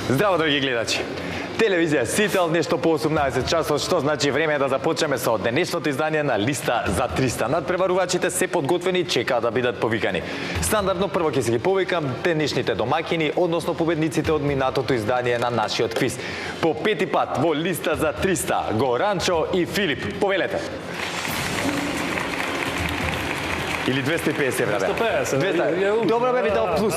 Здраво, дороги гледачи! Телевизија Сител, нешто по 18 часот, што значи време е да започнеме со денешното издание на Листа за 300. Надпреварувачите се подготвени и чекаат да бидат повикани. Стандардно прво ќе се ги повикам денешните домакини, односно победниците од минатото издание на нашиот квиз. По пети пат во Листа за 300, Горанчо и Филип. Повелете! Или 250 евра. 250. Добро бе, видел плюс.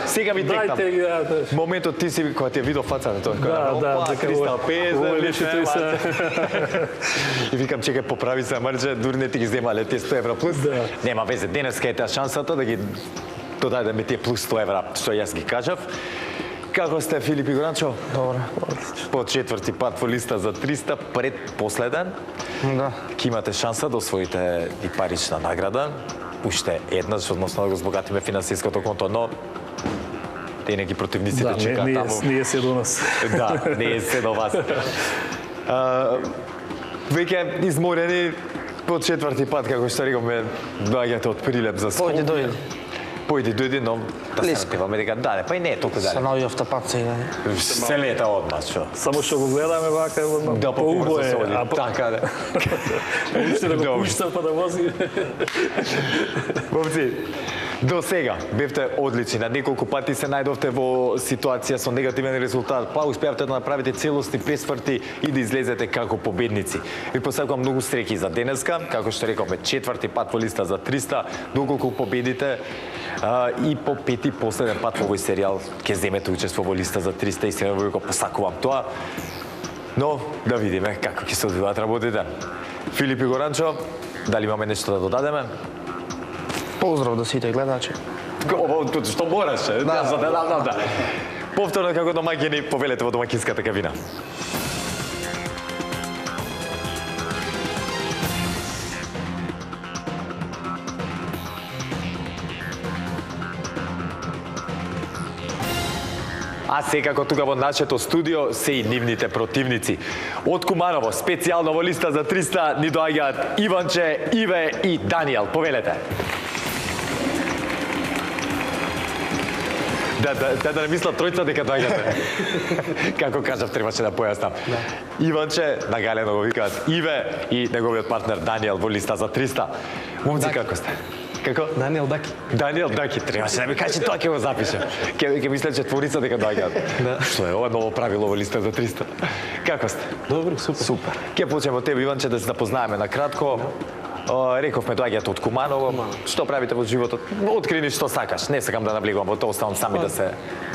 Сега ви дектам. Дайте ги, Моментот ти си кога ти е видел фацата, тоа да, 350 и викам чекај поправи се, марче дури не ти ги земале тие 100 евра плюс. Нема везе, денеска е таа шансата да ги додадеме тие плюс 100 евра што јас ги кажав. Како сте, Филип и Горанчо? Добро, одлично. По четврти пат во Листа за 300, предпоследен. Да. Ке имате шанса да освоите и парична награда. Уште еднаш, односно да го збогатиме финансиското конто, но те неки противниците чекаат таму. Ние се до нас. Да, не е се до вас. Веќе изморени по четврти пат, како што рековме, доаѓате од Прилеп за Скопје. Појди, Појди, но да се нативаме дека даде, па и не е толку Со дале. нови автопат се иде. Се лета од нас, што? Само што го гледаме вака, Да, по убо е, се оди. а Така, да. уште да го Добро. пушта па да вози. Момци, до сега бевте одлични. На неколку пати се најдовте во ситуација со негативен резултат, па успеавте да направите целосни пресврти и да излезете како победници. Ви посакувам многу среќи за денеска, како што рековме, четврти пат во Листа за 300, доколку победите и по пети последен пат во овој серијал ќе земете учество во Листа за 300 и се го посакувам тоа. Но да видиме како ќе се одвиваат работите. Филип и Горанчо, дали имаме нешто да додадеме? Поздрав до сите гледачи. Ово што мораше, да. Повторно како домаќини, повелете во домаќинската кабина. А секако тука во нашето студио се и нивните противници. Од Куманово, специјално во Листа за 300 ни доаѓаат Иванче, Иве и Даниел. Повелете. Да не мислат тројца дека доаѓате. Како кажав, требаше да појаснам. Иванче, нагалено го викаат Иве и неговиот партнер Даниел во Листа за 300. Момци, како сте? Како? Даниел Даки. Даниел Даки, требаше да ми каже тоа, ќе го запишем. Ќе мисле четворица дека доаѓаат. Да. Што е ова ново правило во Листа за 300? Како сте? Добро, супер. Ќе почнеме од тебе, Иванче, да се запознаеме на кратко. Рековме доаѓате од Куманово. Што правите во животот? Откри ни што сакаш. Не сакам да навлегувам во тоа, оставам сами да се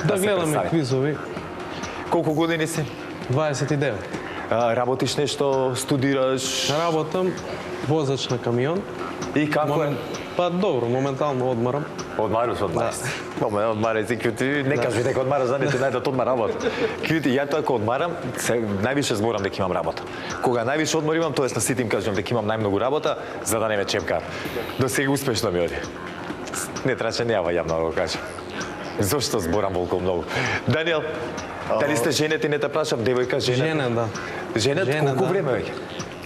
Да гледаме представи. квизови. Колку години си? 29. Работиш нешто, студираш Работам возач на камион. и како е? Па добро, моментално одмарам. Одмараш од нас. Одмараш си кјути, не кажи дека одмараш, да не ти најдат одмар работа. Кјути, ја тоа кога одмарам, се највише зборам дека имам работа. Кога највише одмор имам, тоест на сите им кажам дека имам најмногу работа, за да не ме чепкаат. До сега успешно ми оди. Не траче, не ја јавно да го кажам. Зошто зборам волку многу? Даниел, дали сте женет и не те прашам, девојка женет? Женен, да. Женет, Женет, колку да. време веќе?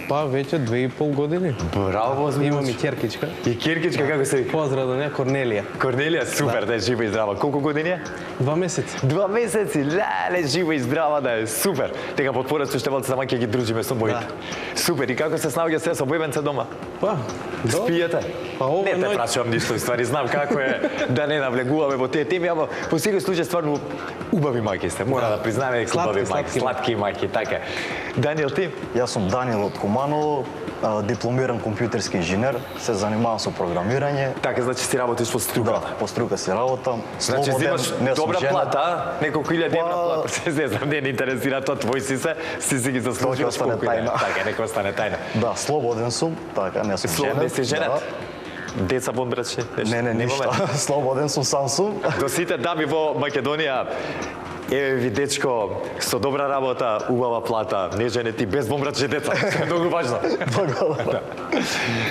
Па веќе 2,5 години. Браво, Имам и ќеркичка. И Киркичка, како се вика? Поздрав до неја, Корнелија. Корнелија, супер, да е жива и здрава. Колку години е? 2 месеци. 2 месеци, леле, жива и здрава да е, супер. Дека потпорат уште валце, сама ќе ги дружиме со моите. Супер, и како се снаоѓа се со бојбенце дома? Па, добро. Спиете? Па ова Не те ноќ. прашувам ништо, ствари, знам како е да не навлегуваме во тие теми, ама по секој случај стварно убави мајки сте. Мора да признаеме дека Сладки, убави мајки, сладки. сладки мајки, така е. Даниел, ти? Јас сум Даниел од Куманово, дипломиран компјутерски инженер, се занимавам со програмирање. Така, значи си работиш во Да, струката. по струка си работам. Значи Слободен, земаш не сум добра женат. плата, а? Неколку илјади евра Па- плата. Не знам, не интересира тоа, твој си ги заслужуваш остане колку и да е. тајна. Така, нека остане тајна. Да, слободен сум, така, не сум женат. Не си женет? Да. Деца вон браче? Не, ништо. Слободен сум, сам сум. До сите дами во Македонија, еве ви дечко со добра работа, убава плата, не женети без бомбраче деца. Тоа е многу важно. Благодарам.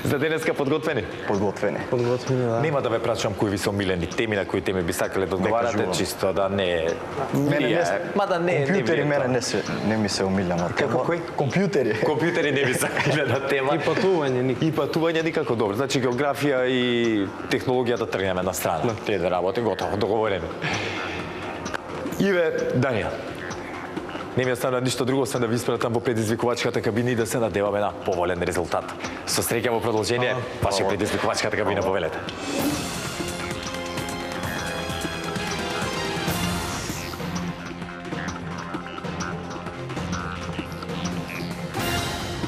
За денеска подготвени? Подготвени. Подготвени, да. Нема да ве прашувам кои ви се омилени теми, на кои теми би сакале да одговарате, кажувам. чисто да не Мене не Мада не компјутери мене не ми се омилена тема. Како кој? Компјутери. Компјутери не ви сакале на тема. И патување никак. И патување никако добро. Значи географија и технологијата тргнеме на страна. Тие да работи, готово, договорено. Иве, Даниел, Не ми остана ништо друго, освен да ви испратам во предизвикувачката кабина и да се надеваме на поволен резултат. Со среќа во продолжение, ваша предизвикувачката кабина, повелете.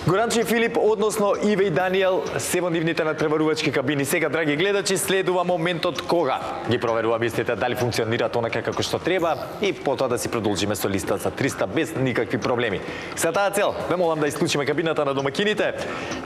Горанче и Филип, односно Иве и Даниел, се во нивните надпреварувачки кабини. Сега, драги гледачи, следува моментот кога ги проверува мислите дали функционираат онака како што треба и потоа да си продолжиме со листа за 300 без никакви проблеми. За таа цел, ве молам да исклучиме кабината на домакините.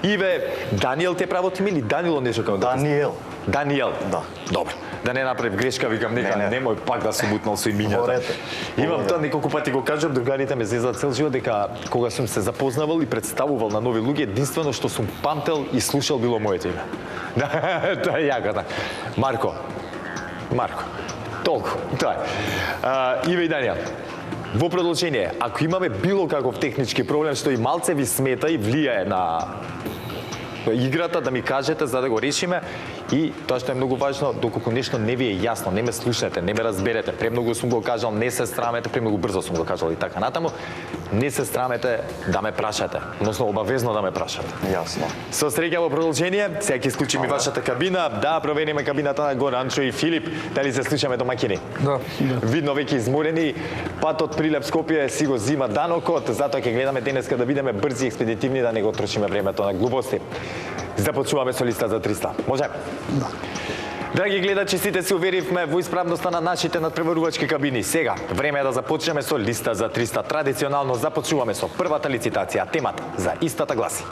Иве, Даниел те правото име или Данило нешто како Даниел. Даниел. Да. Добро. Да не направи грешка, викам нека Не. немој пак да сум мутнал со имињата. Говорете. Имам тоа неколку пати го кажам, другарите ме зезат цел живот дека кога сум се запознавал и представувал на нови луѓе, единствено што сум памтел и слушал било моето име. Да, тоа е јако, да. Марко. Толку. Тоа е. Иве и Даниел. Во продолжение, ако имаме било каков технички проблем што и малце ви смета и влијае на играта, да ми кажете за да го решиме. И тоа што е многу важно, доколку нешто не ви е јасно, не ме слушнете, не ме разберете, премногу сум го кажал, не се срамете, премногу брзо сум го кажал и така натаму, не се срамете да ме прашате, односно обавезно да ме прашате. Јасно. Со среќа во продолжение, сега ќе исклучиме вашата кабина, да провериме кабината на Горанчо и Филип, дали се слушаме домаќини. Да. Видно веќе изморени, патот Прилеп Скопје си го зима данокот, затоа ќе гледаме денеска да бидеме брзи и експедитивни, да не го трошиме времето на глупости. Започнуваме со листа за 300. Може? Да. Драги гледачи, сите се уверивме во исправноста на нашите надпреварувачки кабини. Сега, време е да започнеме со листа за 300. Традиционално започнуваме со првата лицитација. Темата за истата гласи.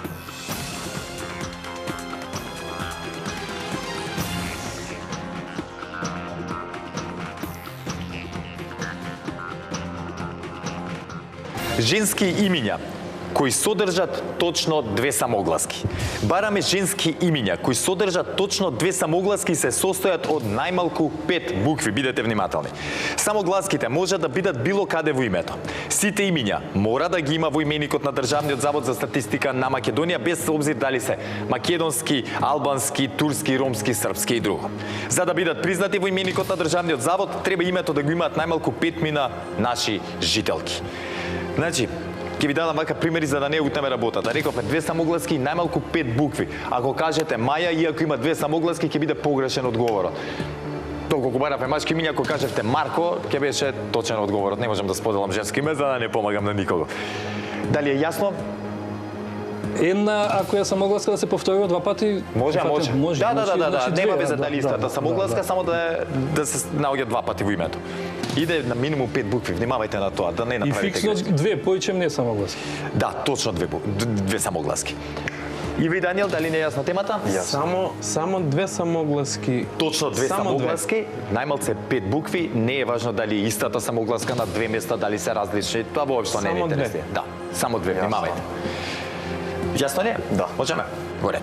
Женски имиња кои содржат точно две самогласки. Бараме женски имиња кои содржат точно две самогласки и се состојат од најмалку 5 букви. Бидете внимателни. Самогласките може да бидат било каде во името. Сите имиња мора да ги има во именикот на Државниот завод за статистика на Македонија, без обзир дали се македонски, албански, турски, ромски, српски и друго. За да бидат признати во именикот на Државниот завод, треба името да го имаат најмалку 5 мина наши жителки. Значи, ќе ви дадам вака примери за да не утнеме работата. Рековме две самогласки и најмалку 5 букви. Ако кажете Маја, иако има две самогласки, ќе биде погрешен одговорот. Доколку баравме машки имиња, ако кажете Марко, ќе беше точен одговорот. Не можам да споделам женски име за да не помагам на никого. Дали е јасно? Една, ако е самогласка да се повторува два пати... Може. Да. Нема везе дали истата самогласка, само да се наоѓа два пати во името. Иде на минимум 5 букви, внимавајте на тоа, да не И направите фиксно грешка. две, поичем не самогласки. Да, точно две самогласки. Иве и Даниел, дали не е јасна темата? Само две самогласки. Точно две Само самогласки, најмалце 5 букви, не е важно дали е истата самогласка на две места, дали се различни, тоа воопшто не е Само две. интересно. Да, само две, внимавајте. Јасно не? Да. Можеме? Горе.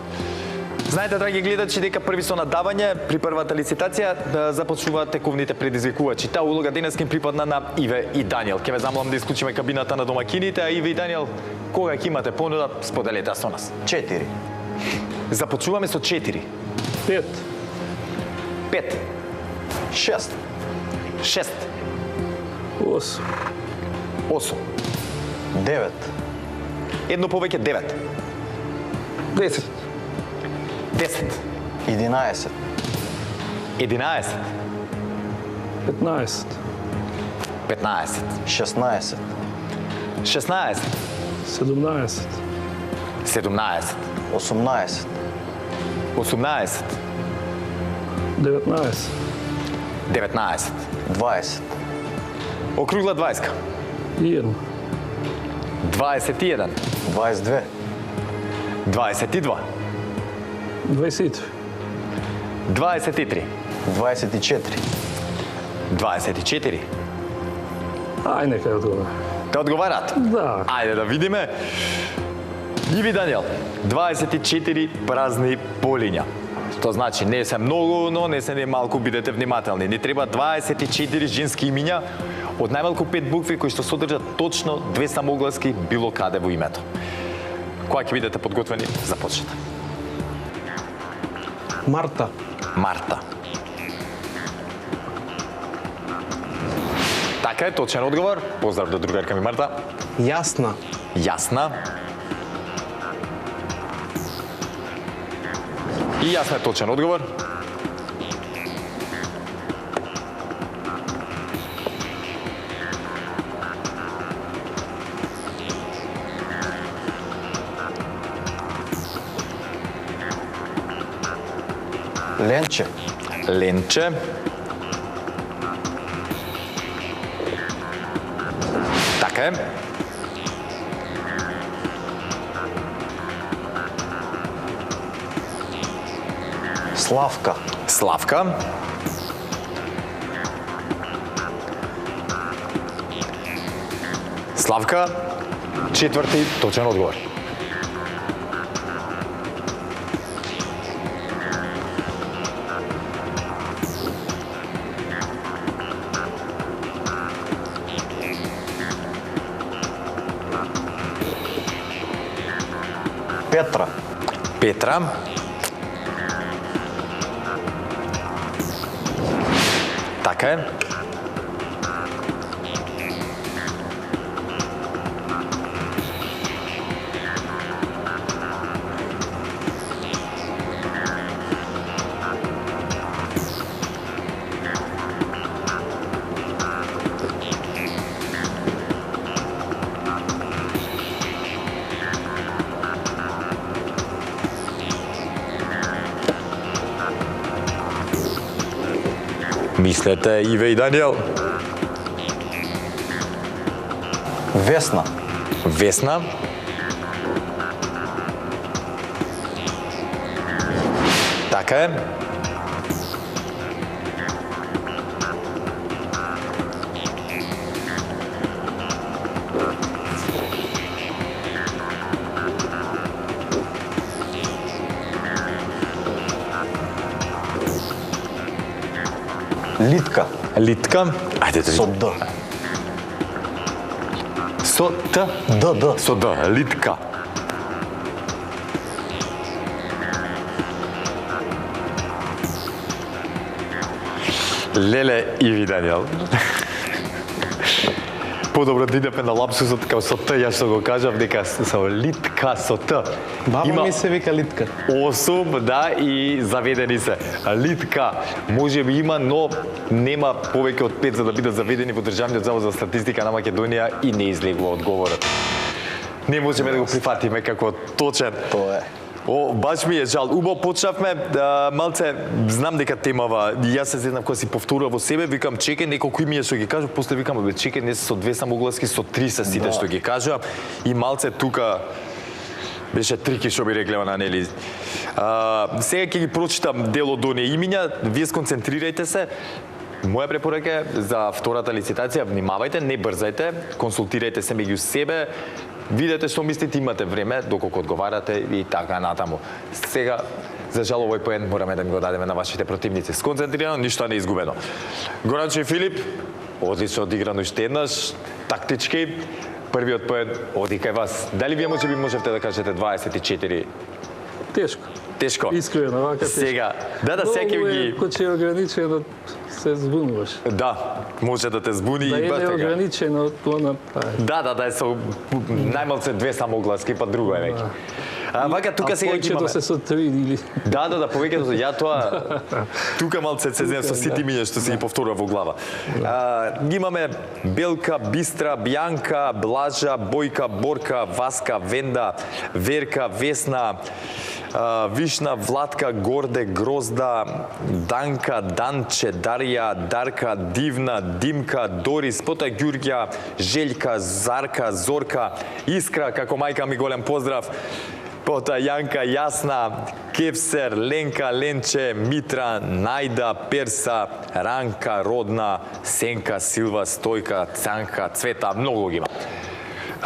Знаете, драги гледачи, дека први со надавање при првата лицитација да започнуваат тековните предизвикувачи. Таа улога денес ќе припадна на Иве и Даниел. Ќе ве замолам да исклучиме кабината на домакините, а Иве и Даниел, кога ќе имате понуда, споделете со нас. 4. Започнуваме со 4. 5, 5. 6. 6. 8, 8. 9. Едно повеќе 9. 10. 10. 11. 11. 15, 15. 16. 16. 17, 17. 18. 18. 19, 19. 20. Округла 20. 1, 21. 22. 22. 23, 23. 24. 24. ај нека ја одговора. Те одговарат? Да. Ајде да видиме. Иви Даниел, 24 празни полиња. Што значи не се многу, но не се не малку, бидете внимателни. Ни треба 24 женски имиња од најмалку 5 букви кои што содржат точно две самогласки било каде во името. Кога ќе бидете подготвени, започнете. Марта. Марта. Така е, точен одговор. Поздрав до другарка ми Марта. Јасна. Јасна. И јасна е точен одговор. Ленче. Ленче. Така е. Славка. Славка. Славка. Четврти точен одговор. Петра. Петра. Така е. Мислете, Иве и Даниел. Весна. Весна. Така е. Литка. Литка. Ајде да Со видим. Д. Со Т. Д. Со Д. Литка. Леле, Иви Даниел. Подобро да идеме на лапсусот као со Т, ја што го кажав, дека со литка со Т. Баба ми се вика Литка. Осум, да, и заведени се. Литка, може би има, но нема повеќе од 5 за да бидат заведени во Државниот завод за статистика на Македонија и не излегува одговорот. Не можеме да го прифатиме како точен. Тоа е. О, баш ми е жал. Убаво почнавме, малце, знам дека темава, јас се зеднав кога си повторува во себе, викам чекај неколку имиња што ги кажав, после викам бе чекај не се со 2 самогласки, со 3 се сите што ги кажа и малце тука беше трики што би реклева на нели. Сега ќе ги прочитам дел од оние имиња, вие сконцентрирајте се. Моја препорака е за втората лицитација, внимавајте, не брзајте, консултирајте се меѓу себе, видете што мислите, имате време доколку одговарате и така натаму. Сега, за жал овој поен мораме да ми го дадеме на вашите противници. Сконцентрирано, ништо не изгубено. Горанче и Филип, одлично одиграно уште еднаш, тактички. Првиот поен оди кај вас. Дали вие можевте да кажете 24? Тешко. Тешко. Искрено, вака тешко. Сега, да, сега ќе ги... Кој че е ограничено, се збунуваш. Да, може да те збуни Да и е баш така. неограничено, она Да, е со најмалце 2 самогласки, па друго е веќе. Вака тука сега ги повеќето имаме. се со 3 или... Да, повеќето ја тоа тука малце се знам со сите имиња што се ги повторува во глава. Ги имаме Белка, Бистра, Бјанка, Блажа, Бојка, Борка, Васка, Венда, Верка, Весна, Вишна, Владка, Горде, Грозда, Данка, Данче, Дарија, Дарка, Дивна, Димка, Дорис, потоа Ѓурѓа, Желјка, Зарка, Зорка, Искра, како мајка ми голем поздрав. Пота Јанка, Јасна, Кевсер, Ленка, Ленче, Митра, Најда, Перса, Ранка, Родна, Сенка, Силва, Стојка, Цанка, Цвета, многу ги има.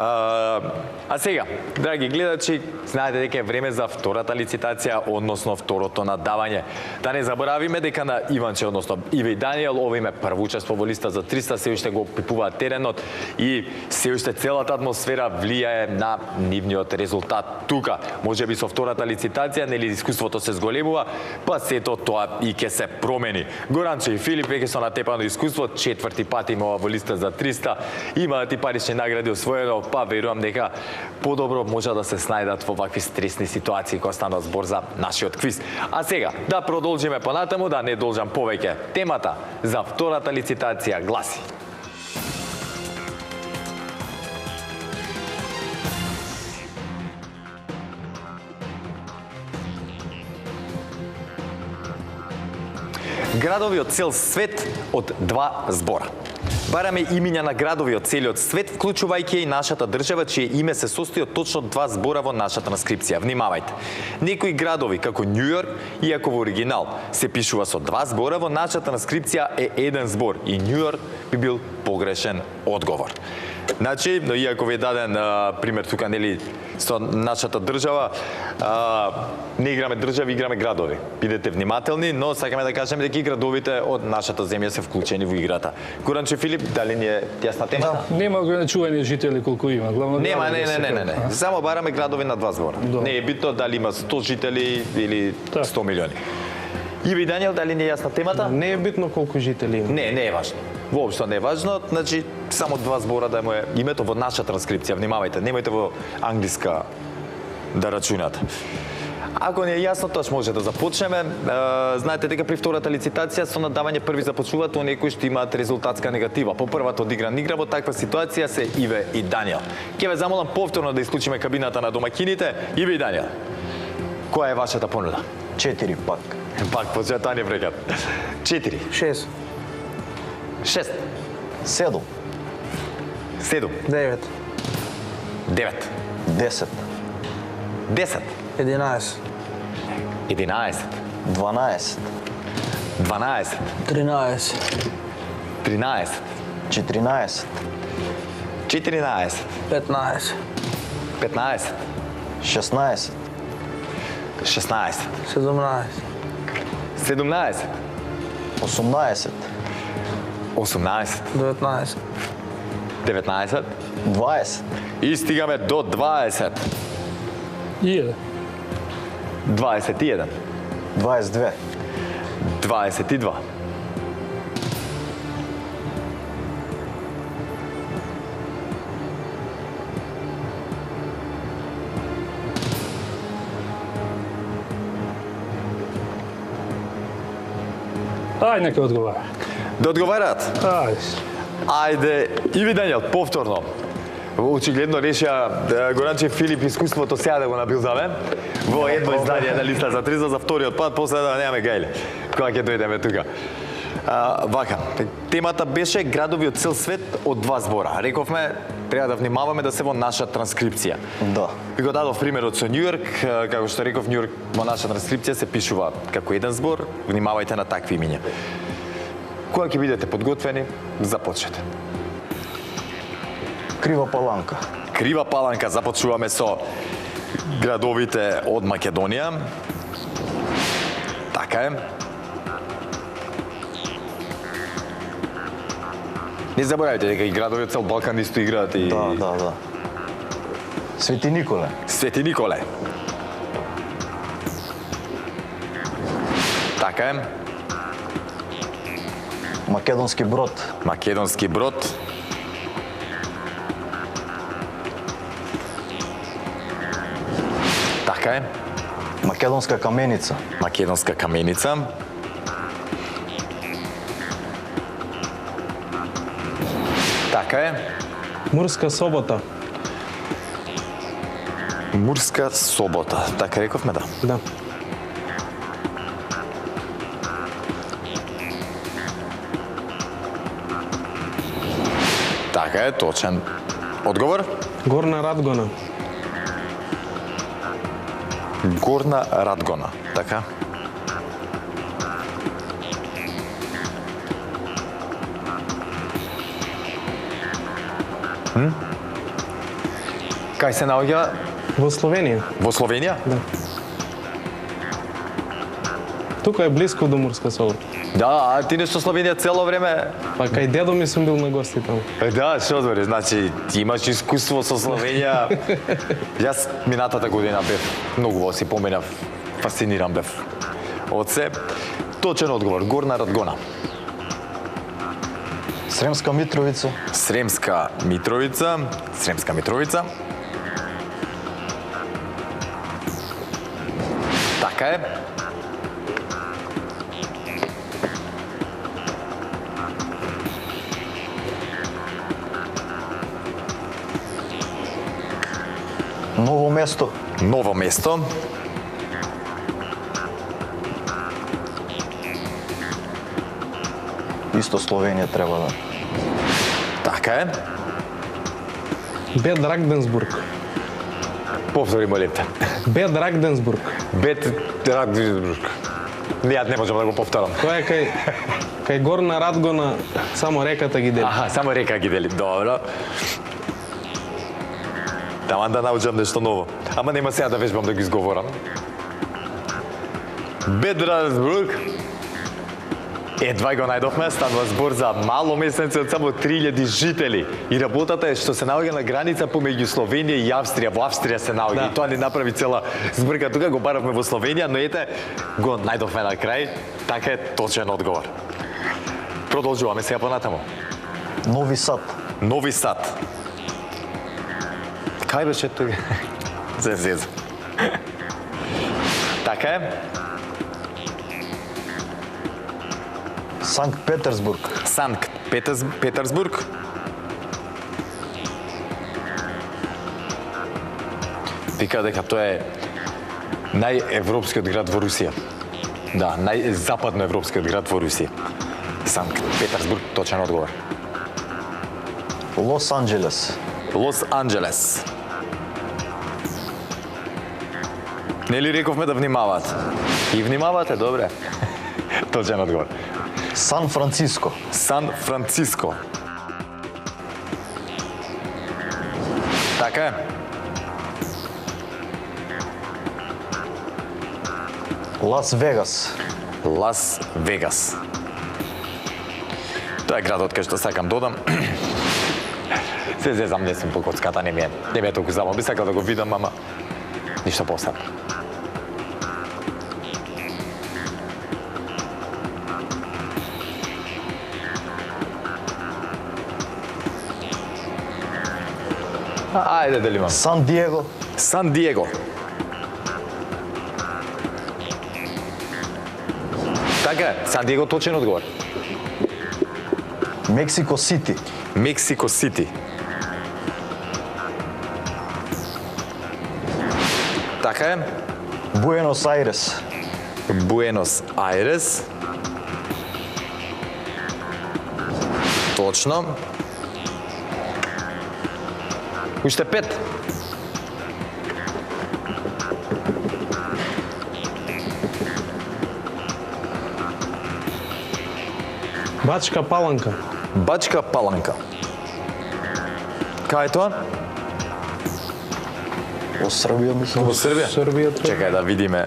А сега, драги гледачи, знаете дека е време за втората лицитација, односно второто надавање. Да не заборавиме дека на Иванче, односно Иве и Даниел, ова име прво учество во листа за 300, се уште го пипуваат теренот и се уште целата атмосфера влијае на нивниот резултат. Тука, можеби со втората лицитација, нели искуството се зголемува, па сето тоа и ќе се промени. Горанче и Филип веќе со натепано искуство, 4-ти пат има во листа за 300, имаат и парични награди освоено, па верувам дека подобро може да се снајдат во вакви стресни ситуации кога стана збор за нашиот квиз. А сега, да продолжиме понатаму, да не должам повеќе. Темата за втората лицитација гласи: градови од цел свет од 2 збора. Бараме имиња на градови од целиот свет, вклучувајќи и нашата држава, чие име се состои од точно 2 збора во нашата транскрипција. Внимавајте. Некои градови, како Њу Йорк, иако во оригинал се пишува со 2 збора, во нашата транскрипција е 1 збор и Њу Йорк би бил погрешен одговор. Значи, но иако ви е даден пример тука, нели, со нашата држава, не играме држави, играме градови. Бидете внимателни, но сакаме да кажеме дека и градовите од нашата земја се вклучени во играта. Горанче Филип, дали ни е јасна темата? Нема ограничување жители колку има. Главно Нема, не. Само бараме градови на 2 збора. Не е битно дали има 100 жители или 100 милиони. Иви Даниел, дали ни е јасна темата? Не е битно колку жители има. Не е важно. Воопшто не е важно, значи само 2 збора да му е името во наша транскрипција. Внимавајте, немојте во англиска да рачунате. Ако не е јасно, тоа може да започнеме. Знаете дека при втората лицитација со надавање први започнуваат оние кои што имаат резултатска негатива. По првата одиграна игра во таква ситуација се Иве и Даниел. Ќе ве замолам повторно да исклучиме кабината на домакините. Иве и Даниел, која е вашата понуда? 4 пак. Пак почетани брекат. 4. 6. 6. 7. 7. 9. 9. 10. 10. 11. 11. 12. 12. 13. 13. 14. 14. 15. 15. 16. 16. 17. 17. 18. 18. 19. 19. 20. И стигаме до 20. И 21. 22. 22. Нека одговара. Да одговарат? Ајде, Иви Даниел, повторно. Очигледно решија Горанче Филип искуството сега да го набилзаме во едно издание на листа за 300 за вториот пат, после да немаме гајле. Кога ќе дојдеме тука. Вака, темата беше градови од цел свет од 2 збора. Рековме, треба да внимаваме да се во наша транскрипција. Да. И го дадов примерот со Њу Йорк, како што реков, Њу Йорк во наша транскрипција се пишува како 1 збор, внимавајте на такви имиња. Кога ќе бидете подготвени, започнете. Крива Паланка. Крива Паланка, започнуваме со градовите од Македонија. Така е. Не заборавајте дека и градови од цел Балкан исто играат и... Да. Свети Николе. Свети Николе. Така е. Македонски Брод. Македонски Брод. Така е. Македонска Каменица. Македонска Каменица. Така е. Мурска Собота. Мурска Собота. Така рековме, да. Да. Така е, точен одговор. Горна Радгона. Горна Радгона. Така. Кај се наоѓа? Во Словенија. Во Словенија? Да. Тука е близко до Мурска Собота. Да, а ти нешто Словенија цело време? Па кај дедо ми сум бил на гости таму. Да, што збори, значи ти имаш искуство со Словенија. Јас минатата година бев многу во си поминав, фасциниран бев од се. Точен одговор, Горна Радгона. Сремска Митровица. Сремска Митровица. Сремска Митровица. Така е. Ново место. Ново место. Исто Словенија треба да. Така е. Бед Рагденсбург. Повтори молите. Бед Рагденсбург. Бет Рагденсбург. Ја не можам да го повторам. Тоа е кај Горна Радгона, само реката ги дели. Аха, само река ги дели. Добро. Таман да научам нешто ново. Ама нема сега да вежбам да ги изговорам. Бед Рагденсбург. Едва го најдовме, станува збор за мало местенце од само 3000 жители. И работата е што се наоѓа на граница помеѓу Словенија и Австрија. Во Австрија се наоѓа и тоа ни направи цела збрка. Тука го баравме во Словенија, но ете, го најдовме на крај. Така е точен одговор. Продолжуваме сега понатаму. Нови Сад. Нови Сад. Кај беше тука? Се зеза. Така е. Санкт Петерсбург. Санкт Петерсбург. Вика дека тоа е најевропскиот град во Русија. Да, најзападноевропскиот град во Русија. Санкт Петерсбург, точен одговор. Лос Анџелес. Лос Анџелес. Нели рековме да внимавате? И внимавате, добре. Точен одговор. Сан Франциско. Сан Франциско. Така е. Лас Вегас. Лас Вегас. Тоа е градот кај што сакам додам. Се зезам, не сум по коцката, не ми е толку забавно. Би сакал да го видам, ама ништо посебно. Ајде да имам. Сан Диего. Сан Диего. Така е, Сан Диего точен одговор. Мексико Сити. Мексико Сити. Така е. Буенос Ајрес. Буенос Ајрес. Точно. Уште 5. Бачка Паланка. Бачка Паланка. Кај е тоа? Во Србија мислам. Во Србија? Србија. Чекај да видиме.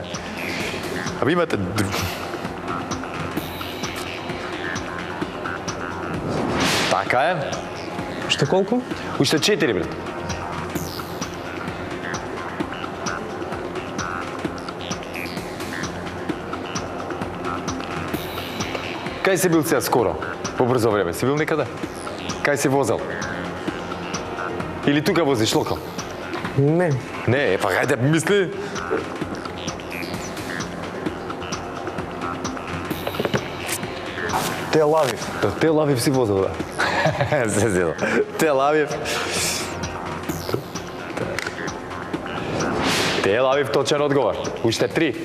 А ви имате Така е. Уште колку? Уште 4, брат. Кај си бил сега скоро? Во брзо време. Си бил некаде? Кај си возел? Или тука возиш локал? Не. Не, па хајде мисли. Тел Авив. Тел Авив си возел, да. Се зедо. Тел Авив. Тел Авив точен одговор. Уште 3.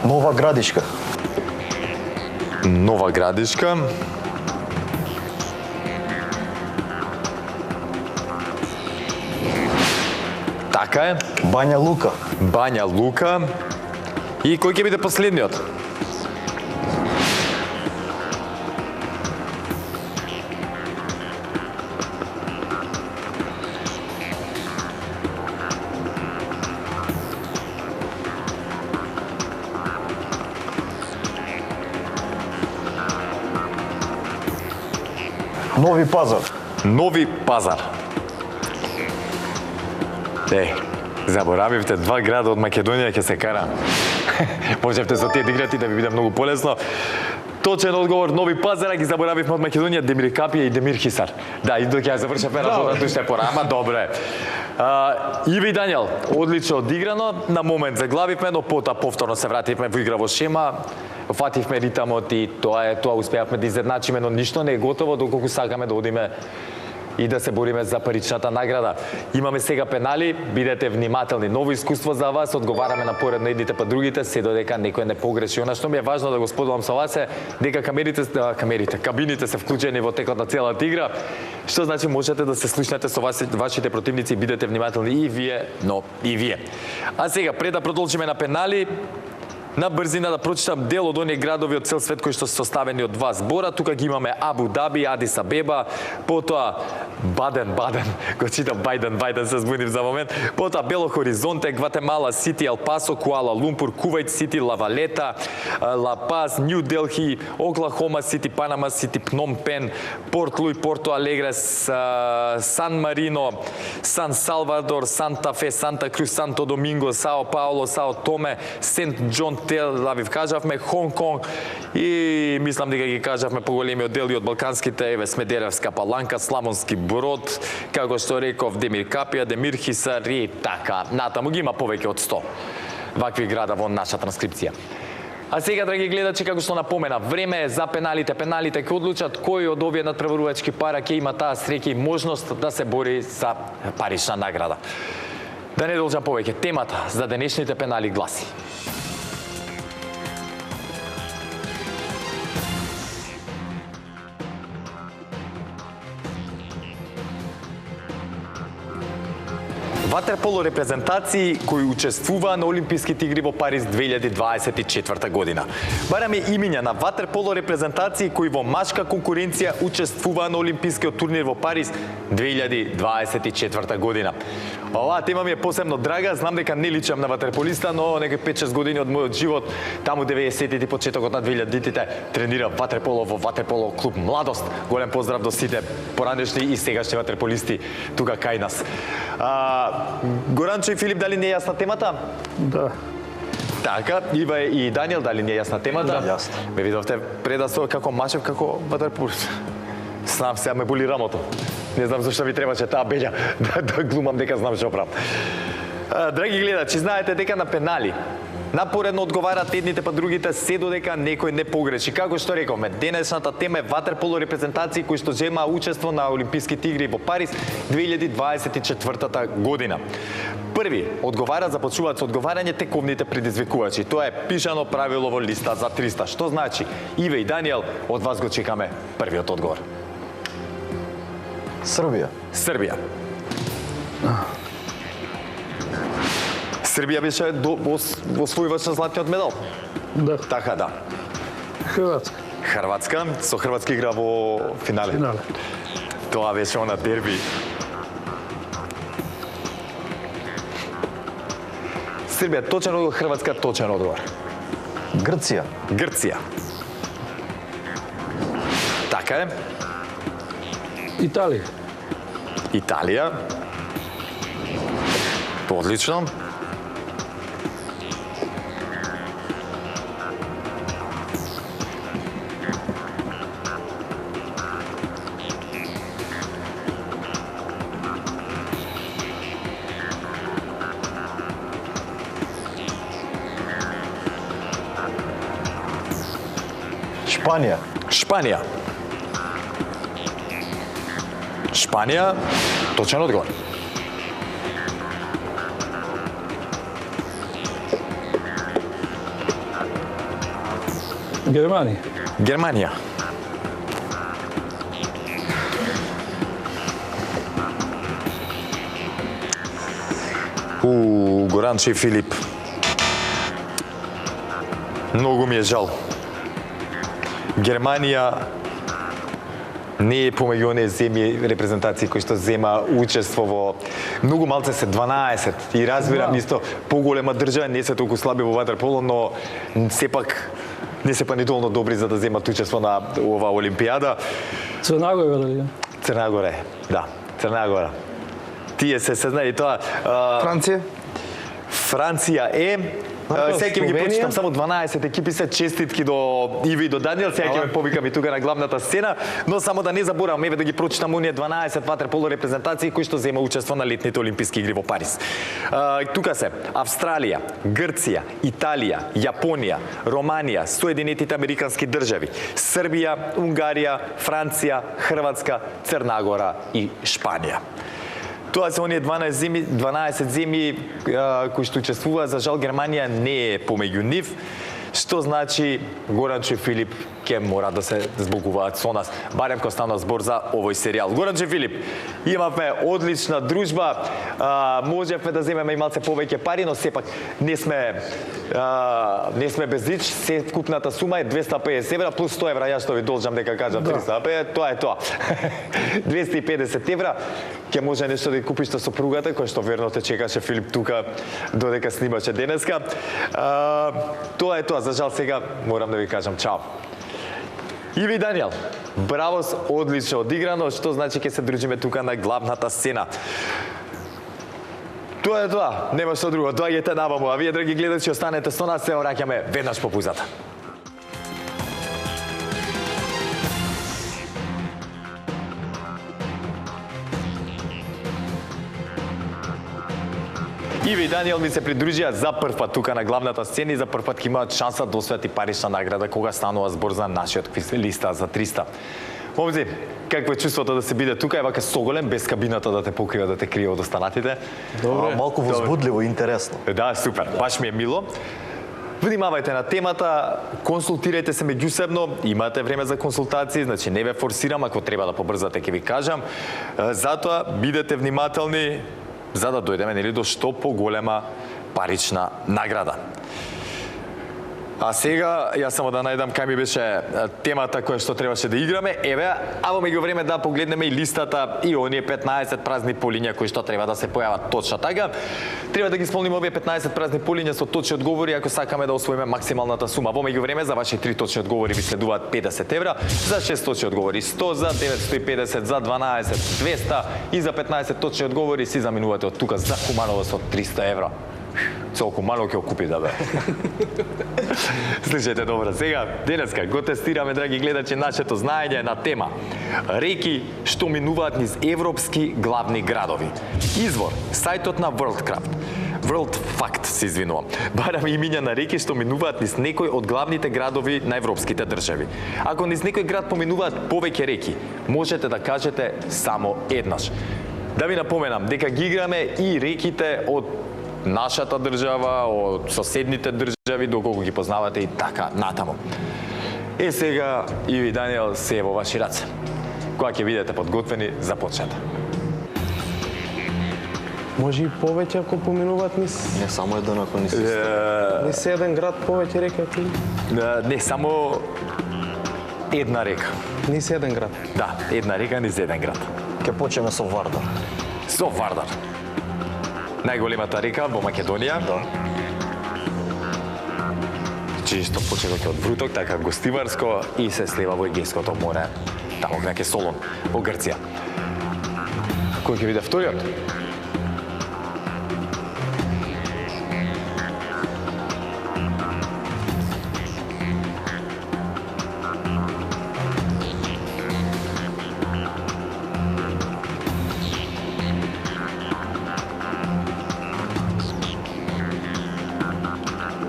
Нова Градишка. Нова Градишка. Така е. Бања Лука. Бања Лука. И кој ќе биде последниот? Нови Пазар. Нови Пазар. Заборавивте два града од Македонија ќе се кара. Можевте со тие да играте да ви биде многу полесно. Точен одговор, Нови Пазар, а ги заборавивме од Македонија Демир Капија и Демир Хисар. Да, и док ја завршавме разговорот уште пора, ама добре. Иви Даниел, одлично одиграно, на момент заглавивме, но потоа повторно се вративме во игра во шема, фативме ритамот и тоа успеавме да изедначиме, но ништо не е готово доколку сакаме да одиме и да се бориме за паричната награда. Имаме сега пенали, бидете внимателни. Ново искуство за вас, одговараме на поредно едните па другите, се додека некој не погреши. Она што ми е важно да го споделам со вас е дека кабините се вклучени во текот на целата игра, што значи можете да се слушнете со вашите противници и бидете внимателни и вие, но и вие. А сега, пред да продолжиме на пенали, на брзина да прочитам дел од оние градови од цел свет кои што се составени од два збора. Тука ги имаме Абу Даби, Адис Абеба, потоа Баден, го читам Бајден, се збунив за момент. Потоа Бело Хоризонте, Гватемала Сити, Ел Пасо, Куала Лумпур, Кувајт Сити, Лавалета, Ла Пас, Нью Делхи, Оклахома Сити, Панама Сити, Пном Пен, Порт Луј, Порто Алегре, Сан Марино, Сан Салвадор, Санта Фе, Санта Круз, Санто Доминго, Сао Пауло, Сао Томе, Сент Џон, Тел Авив кажавме, Хонг Конг и мислам дека ги кажавме поголемиот дел и од балканските, еве Смедеревска Паланка, Сламонски Брод, како што реков Демир Капија, Демир Хисар и така. Натаму ги има повеќе од 100 вакви града во наша транскрипција. А сега, драги гледачи, како што напомена, време е за пеналите. Пеналите ќе одлучат кој од овие надпреварувачки пара ќе има таа среќа и можност да се бори за парична награда. Да не должам повеќе, темата за денешните пенали гласи: ватерполо репрезентации кои учествуваа на Олимписките игри во Париз 2024 година. Бараме имиња на ватерполо репрезентации кои во машка конкуренција учествуваа на Олимпискиот турнир во Париз 2024 година. Оваа тема ми е посебно драга, знам дека не личам на ватерполиста, но некои 5-6 години од мојот живот, таму 90-тите, почетокот на 2000-тите, тренира ватерполо во ватерполо клуб Младост. Голем поздрав до сите поранешни и сегашни ватерполисти тука кај нас. Горанчо и Филип, дали не е јасна темата? Да. Така, Ива и Даниел, дали не е јасна темата? Да, јасно. Ме видовте предасо како мачев, како ватерполист. Знам, сега ме боли рамото. Не знам зашто ви требаше таа беља да глумам дека знам што правам. Драги гледачи, знаете дека на пенали напоредно одговараат едните па другите се додека некој не погреши. Како што рековме, денешната тема е ватерполо репрезентации кои што земаа учество на Олимписките игри во Париз 2024 година. Први одговара, започнуваат со одговарање тековните предизвикувачи. Тоа е пишано правило во листа за 300. Што значи? Иве и Даниел, од вас го чекаме првиот одговор. Србија. Србија. Србија беше освојувача златниот медал. Да. Така да. Хрватска. Хрватска, со Хрватска игра во финале. Финале. Тоа беше она дерби. Србија точен одговор, Хрватска точен одговор. Грција. Грција. Така е. Италија. Италија. Одлично. Шпанија. Шпанија. Шпанија, точен одговор. Германија. Германија. Горанче и Филип. Многу ми е жал. Германија не е помеѓу оние земји репрезентации кои што зема учество во многу малце се 12 и разбирам исто поголема држава не се толку слаби во ватерполо, но сепак не се па ни доволно добри за да земат учество на ова олимпијада. Црна Гора дали? Црна Гора е, да, Црна Гора. Тие се знаи тоа. Франција? Франција е. Сега ќе ги Словенија? прочитам само 12 екипи се, честитки до Иви и до Даниел, сега ќе ме повикам и тука на главната сцена, но само да не заборавам, еве да ги прочитам оние 12 ватерполо репрезентации кои што зема учество на летните олимписки игри во Париз. Тука се Австралија, Грција, Италија, Јапонија, Романија, Соединетите Американски држави, Србија, Унгарија, Франција, Хрватска, Црна Гора и Шпанија. Тоа се оние 12 земји кои што учествуваат. За жал Германија не е помеѓу нив, што значи Горанче и Филип ќе мора да се збогуваат со нас, барем кога стана збор за овој серијал. Горанче и Филип, имавме одлична дружба, можевме да земеме и малце повеќе пари, но сепак не сме без рич. Секупната сума е 250 евра плюс 100 евра, ја што ви должам дека кажам 350, тоа е тоа. 250 евра ќе може нешто да купиш со сопругата, кој што верно те чекаше Филип тука додека снимаше денеска. Тоа е тоа, за жал сега морам да ви кажам чао. Иви Даниел, браво, одлично одиграно, што значи ќе се дружиме тука на главната сцена. Тоа е тоа, нема што друго, доаѓете наваму, а вие, драги гледачи, останете со нас, се враќаме веднаш по пузата. Иви и Даниел ми се придружија за прв пат тука на главната сцена и за прв пат ќе имаат шанса да освојат и парична награда кога станува збор за нашиот листа за 300. Момци, какво е чувството да се биде тука, вака соголем, без кабината да те покрива, да те крие од останатите? Малку возбудливо и интересно. Да, супер, баш ми е мило. Внимавајте на темата, консултирајте се меѓусебно, имате време за консултации, значи не ве форсирам, ако треба да побрзате ќе ви кажам. Затоа бидете внимателни за да дојдеме нели до што поголема парична награда. А сега, јас само да најдам кај ми беше темата која што требаше да играме. Еве, а во меѓувреме да погледнеме и листата и оние 15 празни полиња кои што треба да се појават точно така. Треба да ги исполниме овие 15 празни полиња со точни одговори ако сакаме да освоиме максималната сума. Во меѓувреме за ваши 3 точни одговори ви следуваат 50 евра, за 6 точни одговори 100, за 950, за 12 200 и за 15 точни одговори си заминувате од тука за Куманово со 300 евра. Целку мало ќе окупи да бе. Слушајте добро, сега денеска го тестираме, драги гледачи, нашето знаење на тема реки што минуваат низ европски главни градови. Извор, сајтот на World Fact, се извинувам. Барам имиња на реки што минуваат низ некој од главните градови на европските држави. Ако низ некој град поминуваат повеќе реки, можете да кажете само еднаш. Да ви напоменам дека ги играме и реките од нашата држава, од соседните држави, доколку ги познавате и така натаму. Сега, Иви Даниел, се е во ваши раце. Кога ќе бидете подготвени, започнете. Може и повеќе ако поминуваат низ Не само еден ако не си. низ еден град повеќе река ти. Не, само една река. Низ еден град. Да, една река низ еден град. Ќе почнеме со Вардар. Со Вардар. Најголемата река во Македонија. Да. Чисто почеток е од Вруток, така гостиварско и се слива во Егејското море, таму кај Солон, во Грција. Кој ќе биде вториот?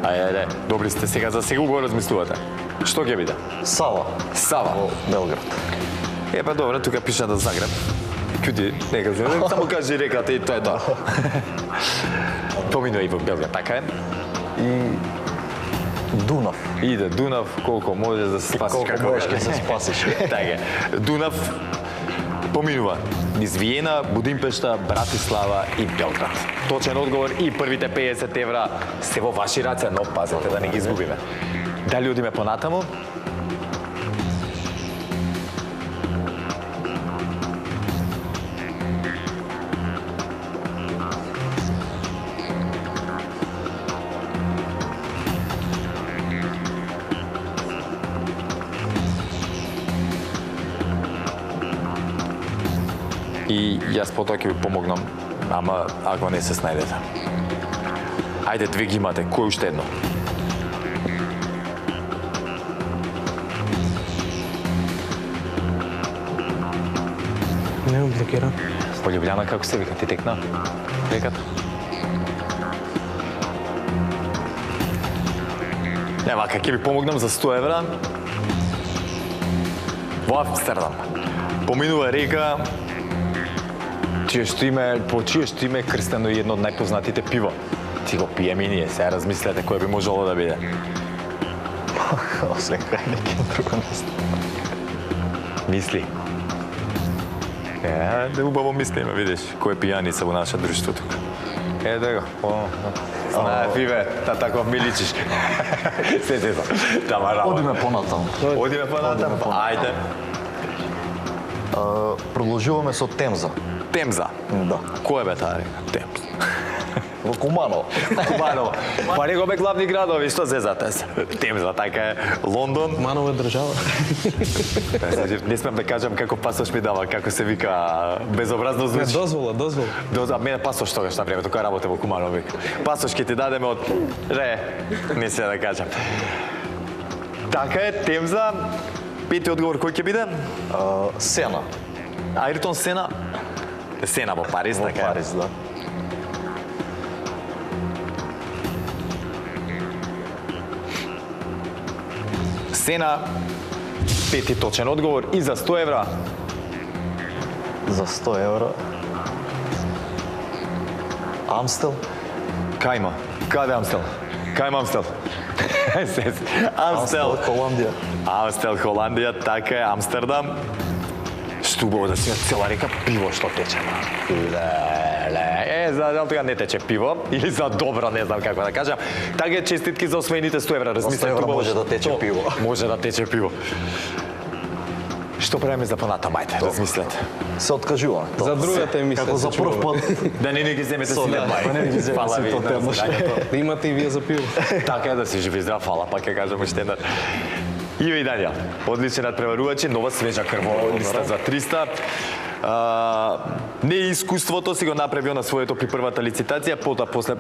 Ајде, добри сте сега, за сега го размислувате. Што ќе биде? Сава. Сава. Во Белград. Па добре, тука пише да Загреб. Куди, нека знам, само кажи реката и тоа е тоа. Поминува и во Белград, така е? И Дунав. Иде Дунав, колко можеш да се спасиш Колко како можеш кажеш. да се спасиш. Така е. Дунав поминува низ Виена, Будимпешта, Братислава и Белград. Точен одговор и првите 50 евра се во ваши раце, но пазете да не ги изгубиме. Дали одиме понатаму? И јас потоа ќе ви помогнам, ама ако не се снајдете. Ајде, две ги имате, кој уште едно? Не блокира. По Љубљана како се вика, ти текна? Реката? Не, вака, ќе ви помогнам за 100 евра. Во Амстердам. Поминува река, по чие што име е крстено и едно од најпознатите пиво. Ти го пиеме и ние, сега размислете кој би можело да биде. Освен Хайнекен, друго место. Мисли. Да убаво мислиме, видиш, кој е пијаница во наше друштво тука. Да го. Знае, Фиве, таков ми личиш. Се зеза. Тама работа. Одиме понатаму. Одиме понатаму. Ајде. Продолжуваме со Темза. Темза. Да. Кој бе таа река? Темза. Во Куманово. Куманово. Па него бе главни градови, што зезате се? Темза, така е Лондон. Маново е држава. Не смем да кажам како пасош ми дава, како се вика безобразно Не, звучи. дозвола. А мене пасош тогаш на време, тука работе во Куманово. Пасош ќе ти дадеме од не се да кажам. Така е, Темза. Пети одговор кој ќе биде? Сена. Ајртон Сена. Сена во Париз, Во така е. Париз, да. Сена, пети точен одговор и за 100 евра. За 100 евра. Амстел. Кајма. Каде Амстел? Кајма Амстел? Амстел. Холандија. Амстел, Холандија, така е, Амстердам. Што убаво да си на цела река пиво што тече. За тога не тече пиво, или за добро, не знам како да кажам. Така е, честитки за освоените 100 евра. Размислете 100 евра убаво може да тече што- пиво. Може да тече пиво. Што правиме за понатам, ајде, размислете. Се откажуваме. За другата емисија Како за се прв чуваме. пат. Да не ги земете си Да, мај. да не ги земете Фала си ви то на темно. разбирањето. Да имате и вие за пиво. Така е, да си живи здрав, фала, пак ќе кажам уште една. Иве и Данија, одличен надпреварувачи, нова свежа крво листа за 300. Не искуството си го направил на своето при првата лицитација, потоа после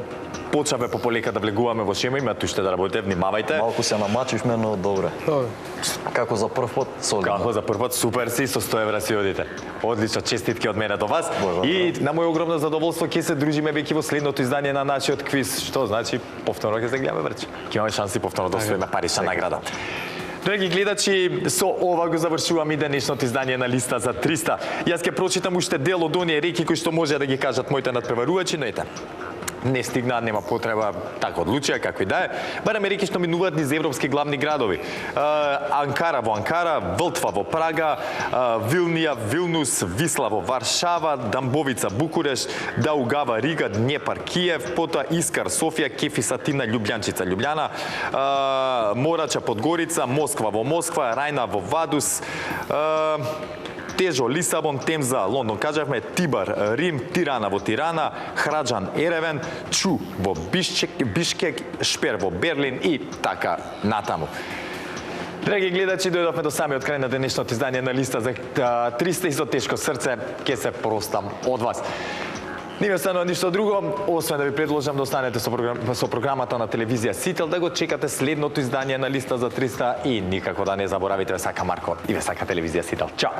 почнаме пополека да влегуваме во шема, имате уште да работите, внимавајте. Малку се намачивме, но добре. Како за прв пат, солидно. Како за прв пат, супер си, со 100 евра си одите. Одлично, честитки од мене до вас. Благодарам. И на моје огромно задоволство ќе се дружиме веќе во следното издание на нашиот квиз. Што значи, повторно ќе се гледаме врче. Ќе имаме шанси повторно да освоиме парична награда. Драги гледачи, со ова го завршувам и денешното издание на листа за 300. Јас ќе прочитам уште дел од оние реки кои што може да ги кажат моите надпреварувачи, но ете, не стигна, нема потреба, така одлучија, како и да е. Бараме реки што минуваат низ европски главни градови. Анкара во Анкара, Вълтва во Прага, Вилнија, Вилнус, Висла во Варшава, Дамбовица, Букуреш, Даугава, Рига, Днепар, Киев, потоа Искар, Софија, Кефис, Атина, Љубљанчица, Љубљана, Морача, Подгорица, Москва во Москва, Рајна во Вадус, Тежо, Лисабон, Темза, Лондон, кажавме, Тибар, Рим, Тирана во Тирана, Храджан, Еревен, Чу во Бишкек, Шпер во Берлин и така натаму. Драги гледачи, дојдовме до самиот крај на денешното издание на листа за 300 и со тешко срце ќе се простам од вас. Не ми останува ништо друго, освен да ви предложам да останете со програмата на телевизија Сител, да го чекате следното издание на листа за 300 и никако да не заборавите, ве сака Марко и ве сака телевизија Сител. Чао!